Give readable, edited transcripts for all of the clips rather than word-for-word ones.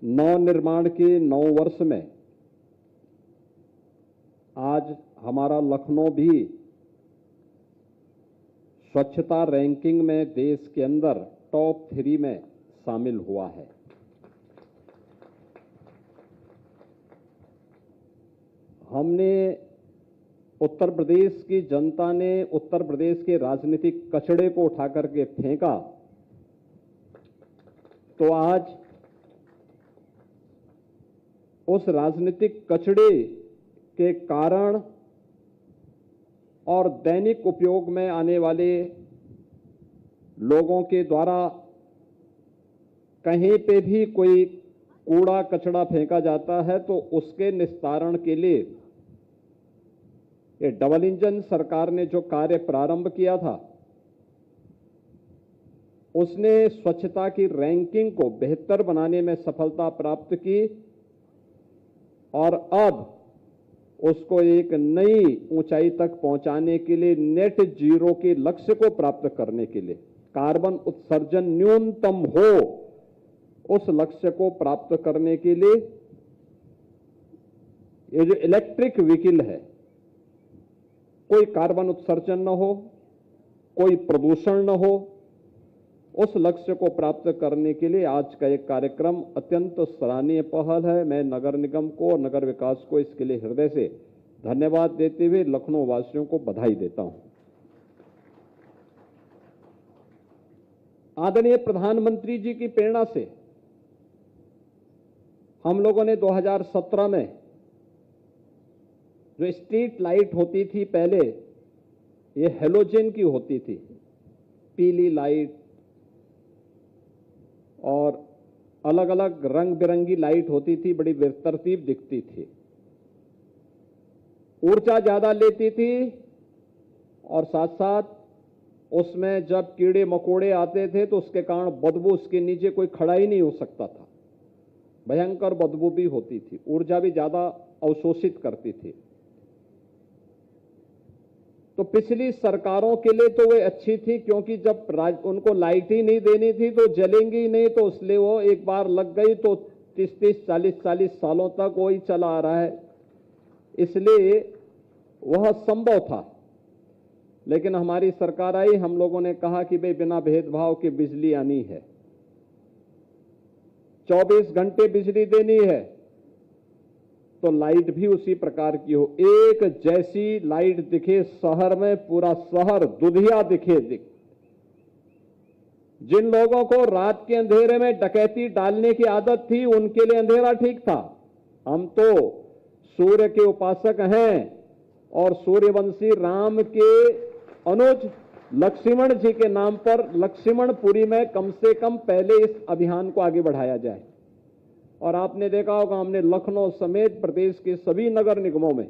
नवनिर्माण के 9 वर्ष में आज हमारा लखनऊ भी स्वच्छता रैंकिंग में देश के अंदर टॉप 3 में शामिल हुआ है। हमने उत्तर प्रदेश की जनता ने उत्तर प्रदेश के राजनीतिक कचड़े को उठा करके फेंका, तो आज उस राजनीतिक कचड़े के कारण और दैनिक उपयोग में आने वाले लोगों के द्वारा कहीं पे भी कोई कूड़ा कचड़ा फेंका जाता है तो उसके निस्तारण के लिए ये डबल इंजन सरकार ने जो कार्य प्रारंभ किया था, उसने स्वच्छता की रैंकिंग को बेहतर बनाने में सफलता प्राप्त की और अब उसको एक नई ऊंचाई तक पहुंचाने के लिए नेट जीरो के लक्ष्य को प्राप्त करने के लिए, कार्बन उत्सर्जन न्यूनतम हो उस लक्ष्य को प्राप्त करने के लिए ये जो इलेक्ट्रिक व्हीकल है, कोई कार्बन उत्सर्जन न हो, कोई प्रदूषण न हो, उस लक्ष्य को प्राप्त करने के लिए आज का एक कार्यक्रम अत्यंत सराहनीय पहल है। मैं नगर निगम को और नगर विकास को इसके लिए हृदय से धन्यवाद देते हुए लखनऊ वासियों को बधाई देता हूं। आदरणीय प्रधानमंत्री जी की प्रेरणा से हम लोगों ने 2017 में जो स्ट्रीट लाइट होती थी, पहले ये हेलोजन की होती थी, पीली लाइट और अलग अलग रंग बिरंगी लाइट होती थी, बड़ी बेतरतीब दिखती थी, ऊर्जा ज्यादा लेती थी और साथ साथ उसमें जब कीड़े मकोड़े आते थे तो उसके कारण बदबू, उसके नीचे कोई खड़ा ही नहीं हो सकता था, भयंकर बदबू भी होती थी, ऊर्जा भी ज्यादा अवशोषित करती थी। तो पिछली सरकारों के लिए तो वे अच्छी थी, क्योंकि जब उनको लाइट ही नहीं देनी थी तो जलेंगी नहीं, तो इसलिए वो एक बार लग गई तो 30-30, 40-40 सालों तक वही चला आ रहा है, इसलिए वह संभव था। लेकिन हमारी सरकार आई, हम लोगों ने कहा कि भाई बिना भेदभाव के बिजली आनी है, 24 घंटे बिजली देनी है, तो लाइट भी उसी प्रकार की हो, एक जैसी लाइट दिखे शहर में, पूरा शहर दुधिया दिखे। जिन लोगों को रात के अंधेरे में डकैती डालने की आदत थी उनके लिए अंधेरा ठीक था। हम तो सूर्य के उपासक हैं और सूर्यवंशी राम के अनुज लक्ष्मण जी के नाम पर लक्ष्मणपुरी में कम से कम पहले इस अभियान को आगे बढ़ाया जाए। और आपने देखा होगा, हमने लखनऊ समेत प्रदेश के सभी नगर निगमों में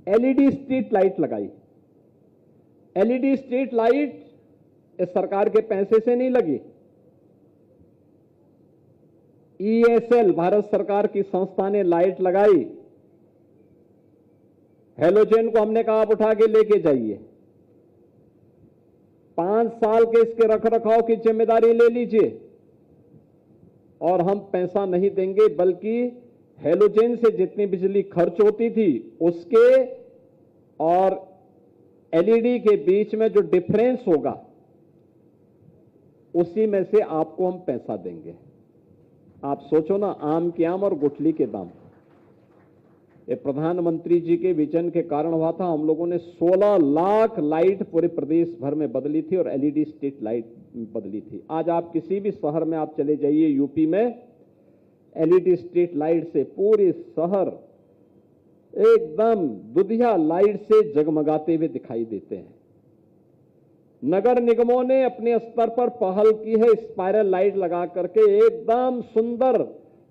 एलईडी स्ट्रीट लाइट लगाई। एलईडी स्ट्रीट लाइट इस सरकार के पैसे से नहीं लगी, ईएसएल भारत सरकार की संस्था ने लाइट लगाई। हेलोजन को हमने कहा आप उठा के लेके जाइए, 5 साल के इसके रखरखाव की जिम्मेदारी ले लीजिए और हम पैसा नहीं देंगे, बल्कि हेलोजन से जितनी बिजली खर्च होती थी उसके और एलईडी के बीच में जो डिफरेंस होगा उसी में से आपको हम पैसा देंगे। आप सोचो ना, आम के आम और गुठली के दाम। ये प्रधानमंत्री जी के विजन के कारण हुआ था। हम लोगों ने 16 लाख लाइट पूरे प्रदेश भर में बदली थी और एलईडी स्ट्रीट लाइट बदली थी। आज आप किसी भी शहर में आप चले जाइए, यूपी में एलईडी स्ट्रीट लाइट से पूरे शहर एकदम दुधिया लाइट से जगमगाते हुए दिखाई देते हैं। नगर निगमों ने अपने स्तर पर पहल की है, स्पाइरल लाइट लगा करके एकदम सुंदर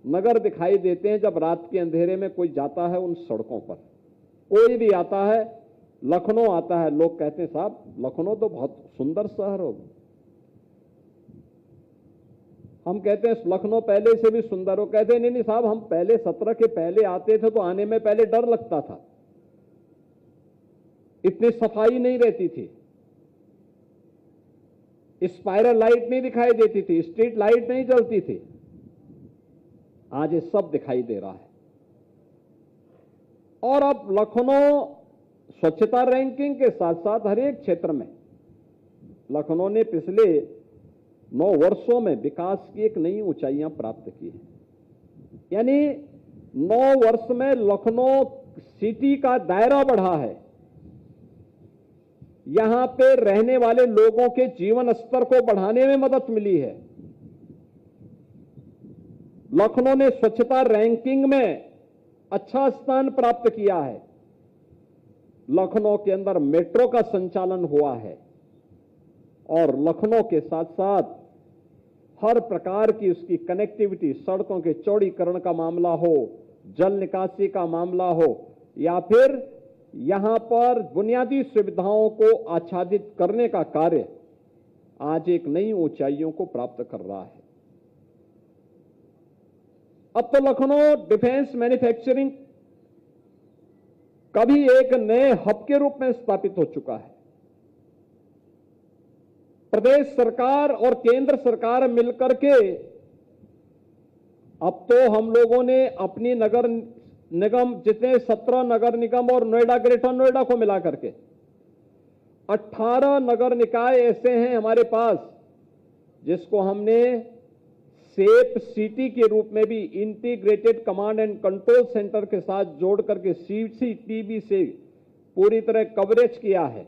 नगर दिखाई देते हैं। जब रात के अंधेरे में कोई जाता है उन सड़कों पर, कोई भी आता है, लखनऊ आता है, लोग कहते हैं साहब लखनऊ तो बहुत सुंदर शहर हो। हम कहते हैं लखनऊ पहले से भी सुंदर हो, कहते हैं नहीं साहब, हम पहले 17 के पहले आते थे तो आने में पहले डर लगता था, इतनी सफाई नहीं रहती थी, स्पाइरल लाइट नहीं दिखाई देती थी, स्ट्रीट लाइट नहीं जलती थी। आज ये सब दिखाई दे रहा है। और अब लखनऊ स्वच्छता रैंकिंग के साथ साथ हर एक क्षेत्र में लखनऊ ने पिछले 9 वर्षों में विकास की एक नई ऊंचाइयां प्राप्त की है। यानी 9 वर्ष में लखनऊ सिटी का दायरा बढ़ा है। यहां पे रहने वाले लोगों के जीवन स्तर को बढ़ाने में मदद मिली है। लखनऊ ने स्वच्छता रैंकिंग में अच्छा स्थान प्राप्त किया है। लखनऊ के अंदर मेट्रो का संचालन हुआ है और लखनऊ के साथ साथ हर प्रकार की उसकी कनेक्टिविटी, सड़कों के चौड़ीकरण का मामला हो, जल निकासी का मामला हो, या फिर यहां पर बुनियादी सुविधाओं को आच्छादित करने का कार्य आज एक नई ऊंचाइयों को प्राप्त कर रहा है। अब तो लखनऊ डिफेंस मैन्युफैक्चरिंग कभी एक नए हब के रूप में स्थापित हो चुका है। प्रदेश सरकार और केंद्र सरकार मिलकर के अब तो हम लोगों ने अपनी नगर निगम, जितने 17 नगर निगम और नोएडा, ग्रेटर नोएडा को मिलाकर के 18 नगर निकाय ऐसे हैं हमारे पास जिसको हमने सेफ सिटी के रूप में भी integrated command and control centre के साथ जोड़ करके सीसीटीवी से पूरी तरह कवरेज किया है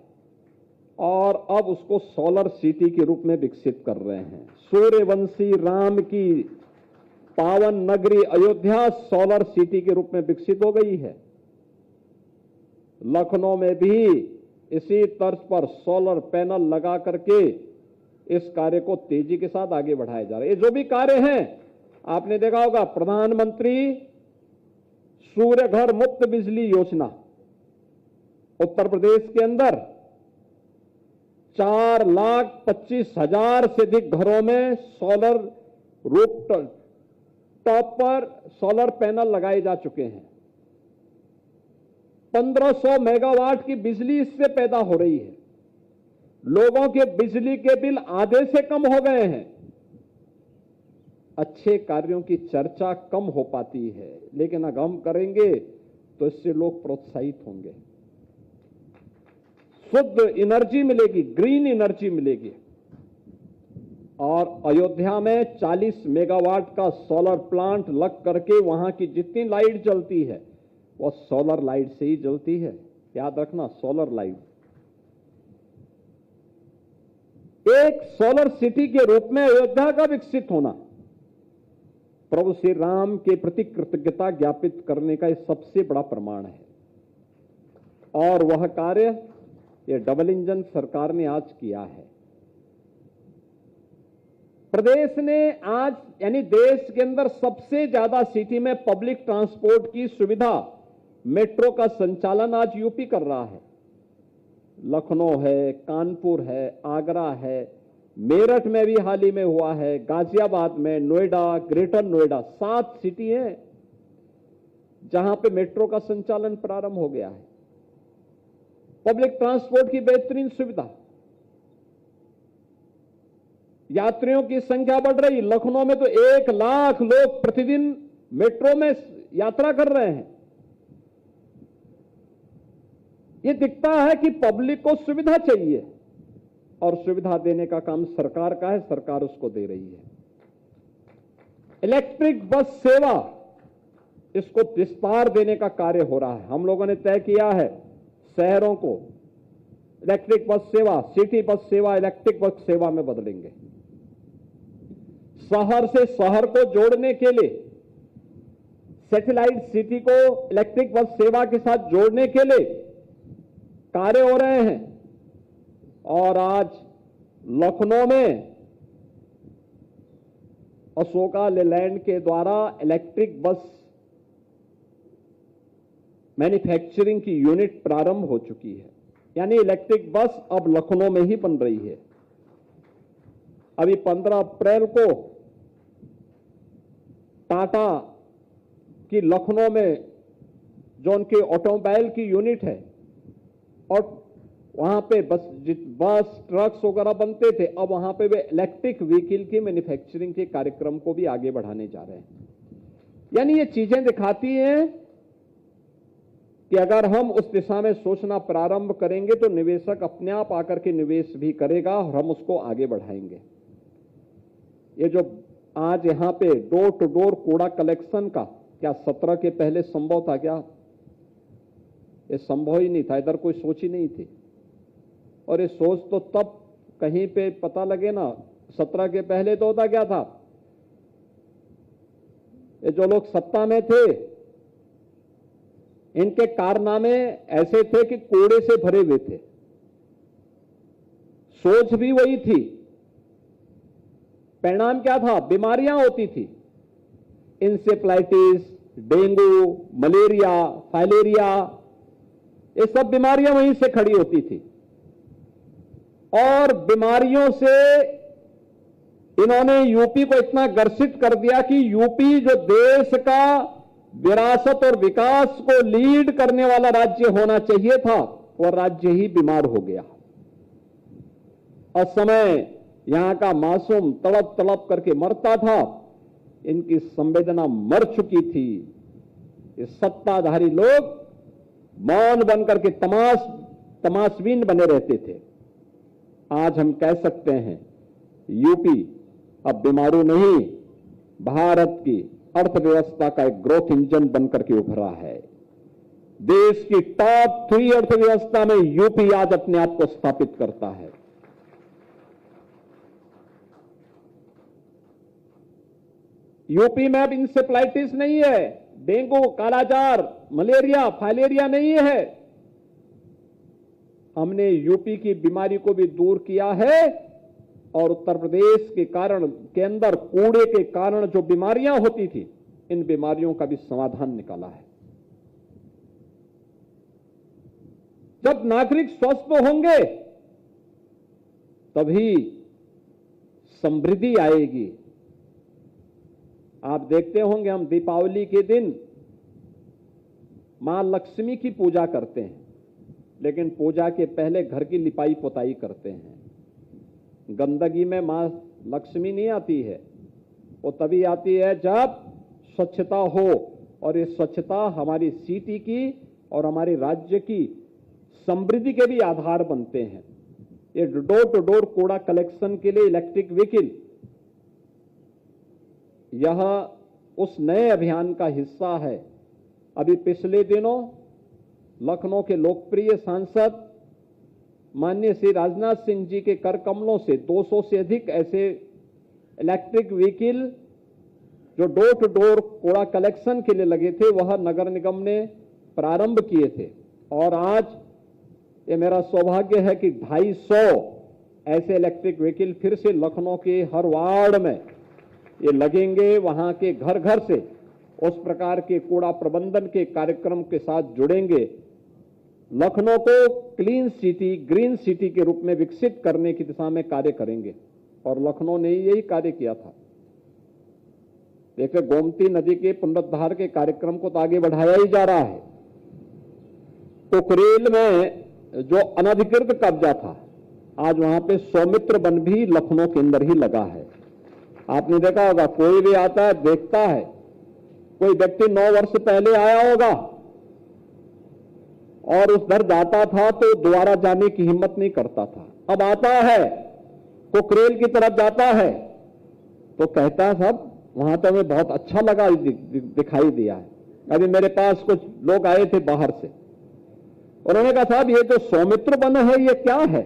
और अब उसको सोलर सिटी के रूप में विकसित कर रहे हैं। सूर्यवंशी राम की पावन नगरी अयोध्या सोलर सिटी के रूप में विकसित हो गई है। लखनऊ में भी इसी तर्ज पर सोलर पैनल लगा करके इस कार्य को तेजी के साथ आगे बढ़ाया जा रहा है। ये जो भी कार्य हैं, आपने देखा होगा प्रधानमंत्री सूर्य घर मुफ्त बिजली योजना, उत्तर प्रदेश के अंदर 4,25,000 से अधिक घरों में सोलर रूफटॉप पर सोलर पैनल लगाए जा चुके हैं। 1500 मेगावाट की बिजली इससे पैदा हो रही है। लोगों के बिजली के बिल आधे से कम हो गए हैं। अच्छे कार्यों की चर्चा कम हो पाती है, लेकिन अगर हम करेंगे तो इससे लोग प्रोत्साहित होंगे। शुद्ध एनर्जी मिलेगी, ग्रीन एनर्जी मिलेगी। और अयोध्या में 40 मेगावाट का सोलर प्लांट लग करके वहां की जितनी लाइट जलती है वो सोलर लाइट से ही जलती है। याद रखना, सोलर लाइट। एक सोलर सिटी के रूप में अयोध्या का विकसित होना प्रभु श्री राम के प्रति कृतज्ञता ज्ञापित करने का यह सबसे बड़ा प्रमाण है। और वह कार्य ये डबल इंजन सरकार ने आज किया है। प्रदेश ने आज यानी देश के अंदर सबसे ज्यादा सिटी में पब्लिक ट्रांसपोर्ट की सुविधा, मेट्रो का संचालन आज यूपी कर रहा है। लखनऊ है, कानपुर है, आगरा है, मेरठ में भी हाल ही में हुआ है, गाजियाबाद में, नोएडा, ग्रेटर नोएडा, 7 सिटी हैं जहां पे मेट्रो का संचालन प्रारंभ हो गया है। पब्लिक ट्रांसपोर्ट की बेहतरीन सुविधा, यात्रियों की संख्या बढ़ रही। लखनऊ में तो 1 लाख लोग प्रतिदिन मेट्रो में यात्रा कर रहे हैं। यह दिखता है कि पब्लिक को सुविधा चाहिए और सुविधा देने का काम सरकार का है, सरकार उसको दे रही है। इलेक्ट्रिक बस सेवा, इसको विस्तार देने का कार्य हो रहा है। हम लोगों ने तय किया है शहरों को इलेक्ट्रिक बस सेवा, सिटी बस सेवा इलेक्ट्रिक बस सेवा में बदलेंगे। शहर से शहर को जोड़ने के लिए सैटेलाइट सिटी को इलेक्ट्रिक बस सेवा के साथ जोड़ने के लिए कार्य हो रहे हैं। और आज लखनऊ में अशोका लेलैंड के द्वारा इलेक्ट्रिक बस मैन्युफैक्चरिंग की यूनिट प्रारंभ हो चुकी है। यानी इलेक्ट्रिक बस अब लखनऊ में ही बन रही है। अभी 15 अप्रैल को टाटा की लखनऊ में जो उनके ऑटोमोबाइल की यूनिट है और वहां पे बस ट्रक्स वगैरह बनते थे, अब वहां पे वे इलेक्ट्रिक व्हीकल की मैन्युफैक्चरिंग के कार्यक्रम को भी आगे बढ़ाने जा रहे हैं। यानी ये चीजें दिखाती हैं कि अगर हम उस दिशा में सोचना प्रारंभ करेंगे तो निवेशक अपने आप आकर के निवेश भी करेगा और हम उसको आगे बढ़ाएंगे। ये जो आज यहां पे डोर टू डोर कूड़ा कलेक्शन का, क्या 17 के पहले संभव था क्या? ये संभव ही नहीं था, इधर कोई सोच ही नहीं थी। और ये सोच तो तब कहीं पे पता लगे ना, 17 के पहले तो होता क्या था, ये जो लोग सत्ता में थे इनके कारनामे ऐसे थे कि कूड़े से भरे हुए थे, सोच भी वही थी, परिणाम क्या था? बीमारियां होती थी, इंसेफ्लाइटिस, डेंगू, मलेरिया, फाइलेरिया, ये सब बीमारियां वहीं से खड़ी होती थी। और बीमारियों से इन्होंने यूपी को इतना ग्रसित कर दिया कि यूपी जो देश का विरासत और विकास को लीड करने वाला राज्य होना चाहिए था, वह राज्य ही बीमार हो गया। असमय यहां का मासूम तड़प तड़प करके मरता था, इनकी संवेदना मर चुकी थी। ये सत्ताधारी लोग मौन बनकर के तमाशबीन बने रहते थे। आज हम कह सकते हैं यूपी अब बीमारू नहीं, भारत की अर्थव्यवस्था का एक ग्रोथ इंजन बनकर के उभरा है। देश की टॉप 3 अर्थव्यवस्था में यूपी आज अपने आप को स्थापित करता है। यूपी में अब इंसेफ्लाइटिस नहीं है, डेंगू, कालाजार, मलेरिया, फाइलेरिया नहीं है। हमने यूपी की बीमारी को भी दूर किया है और उत्तर प्रदेश के अंदर कूड़े के कारण जो बीमारियां होती थी, इन बीमारियों का भी समाधान निकाला है। जब नागरिक स्वस्थ होंगे तभी समृद्धि आएगी। आप देखते होंगे हम दीपावली के दिन मां लक्ष्मी की पूजा करते हैं, लेकिन पूजा के पहले घर की लिपाई पोताई करते हैं। गंदगी में मां लक्ष्मी नहीं आती है, वो तभी आती है जब स्वच्छता हो, और ये स्वच्छता हमारी सिटी की और हमारे राज्य की समृद्धि के भी आधार बनते हैं। ये डोर टू डोर कूड़ा कलेक्शन के लिए इलेक्ट्रिक व्हीकल, यह उस नए अभियान का हिस्सा है। अभी पिछले दिनों लखनऊ के लोकप्रिय सांसद माननीय श्री राजनाथ सिंह जी के कर कमलों से 200 से अधिक ऐसे इलेक्ट्रिक व्हीकल जो डोर टू डोर कूड़ा कलेक्शन के लिए लगे थे, वह नगर निगम ने प्रारंभ किए थे। और आज ये मेरा सौभाग्य है कि 250 ऐसे इलेक्ट्रिक व्हीकल फिर से लखनऊ के हर वार्ड में ये लगेंगे। वहां के घर घर से उस प्रकार के कूड़ा प्रबंधन के कार्यक्रम के साथ जुड़ेंगे। लखनऊ को क्लीन सिटी, ग्रीन सिटी के रूप में विकसित करने की दिशा में कार्य करेंगे, और लखनऊ ने यही कार्य किया था। देखिए, गोमती नदी के पुनरुद्धार के कार्यक्रम को तो आगे बढ़ाया ही जा रहा है। कुकरेल में जो अनधिकृत कब्जा था, आज वहां पे सौमित्र वन भी लखनऊ के अंदर ही लगा है। आपने देखा होगा, कोई भी आता है देखता है, कोई व्यक्ति 9 वर्ष पहले आया होगा और उस घर जाता था तो दोबारा जाने की हिम्मत नहीं करता था। अब आता है, कुकरेल की तरफ जाता है तो कहता है साहब वहां तो हमें बहुत अच्छा लगा, दिखाई दिया है। अभी मेरे पास कुछ लोग आए थे बाहर से, उन्होंने कहा साहब ये जो सौमित्र वन है ये क्या है?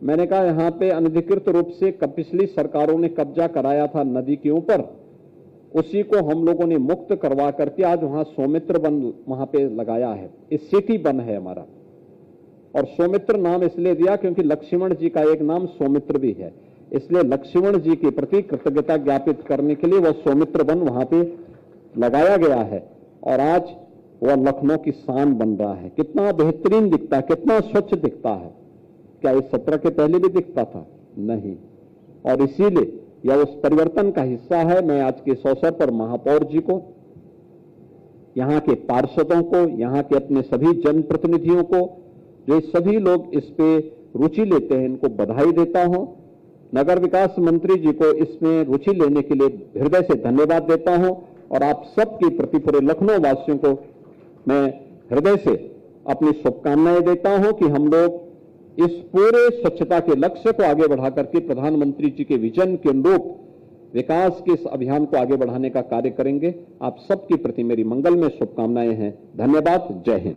मैंने कहा यहाँ पे अनधिकृत रूप से पिछली सरकारों ने कब्जा कराया था नदी के ऊपर, उसी को हम लोगों ने मुक्त करवा करके आज वहां सौमित्र वन वहां पे लगाया है। इस सिटी वन है हमारा, और सौमित्र नाम इसलिए दिया क्योंकि लक्ष्मण जी का एक नाम सौमित्र भी है, इसलिए लक्ष्मण जी के प्रति कृतज्ञता ज्ञापित करने के लिए वह सौमित्र वन वहां पे लगाया गया है। और आज वह लखनऊ की शान बन रहा है। कितना बेहतरीन दिखता है, कितना स्वच्छ दिखता है। क्या इस 17 के पहले भी दिखता था? नहीं। और इसीलिए यह उस परिवर्तन का हिस्सा है। मैं आज के इस अवसर पर महापौर जी को, यहाँ के पार्षदों को, यहाँ के अपने सभी जनप्रतिनिधियों को, जो सभी लोग इस पे रुचि लेते हैं, इनको बधाई देता हूं। नगर विकास मंत्री जी को इसमें रुचि लेने के लिए हृदय से धन्यवाद देता हूं। और आप सबके प्रति पूरे लखनऊ वासियों को मैं हृदय से अपनी शुभकामनाएं देता हूं कि हम लोग इस पूरे स्वच्छता के लक्ष्य को आगे बढ़ा करके प्रधानमंत्री जी के विजन के अनुरूप विकास के इस अभियान को आगे बढ़ाने का कार्य करेंगे। आप सबके प्रति मेरी मंगलमय शुभकामनाएं हैं। धन्यवाद। जय हिंद।